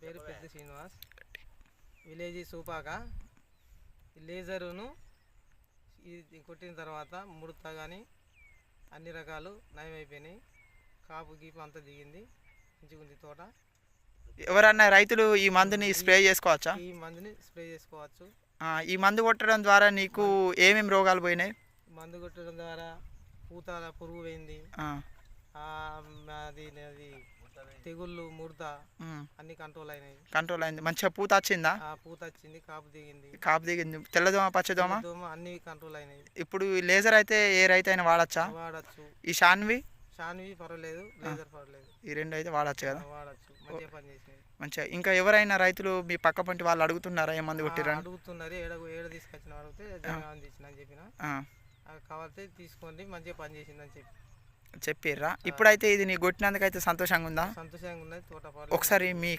పేరు పెద్ద శ్రీనివాస్, విలేజ్ సూపాక. లేజరును ఇది కొట్టిన తర్వాత ముడత కానీ అన్ని రకాలు నయమైపోయినాయి. కాపు గీపు అంతా దిగింది, మంచిగా ఉంది తోట. ఎవరన్నా రైతులు ఈ మందుని స్ప్రే చేసుకోవచ్చా? ఈ మందుని స్ప్రే చేసుకోవచ్చు. ఈ మందు కొట్టడం ద్వారా నీకు ఏమేమి రోగాలు పోయినాయి? మందు కొట్టడం ద్వారా పూత పురుగు పోయింది, అది అది తెగుళ్ళు ముడత అన్ని కంట్రోల్ అయినాయి. కంట్రోల్ అయింది. మంచిగా పూత వచ్చిందా? పూత వచ్చింది, కాపు దిగింది. కాపు దిగింది. తెల్లదోమ పచ్చదోమ అన్ని కంట్రోల్ అయినాయి. ఇప్పుడు లేజర్ అయితే ఏ రైతు అయినా వాడచ్చా? వాడచ్చు. ఈ షాన్వి పర్వాలేదు, లేజర్ పర్వాలేదు. ఈ రెండు అయితే వాడచ్చు కదా? వాడచ్చు, మంచిగా పని చేసినాయి. మంచిగా. ఇంకా ఎవరైనా రైతులు మీ పక్క పంటి వాళ్ళు అడుగుతున్నారా ఏ మందు కొట్టిరా? అడుగుతున్నారు. ఏడ తీసుకొచ్చిన అడిగితే అందించిన అని చెప్పిన, కావాలంటే తీసుకోండి మంచిగా పని చేసిందని చెప్పిర్రా? ఇప్పుడైతే ఇది నీ కొట్టినందుకైతే సంతోషంగా ఉందా? సంతోషంగా ఉన్నది. తోట ఒకసారి మీ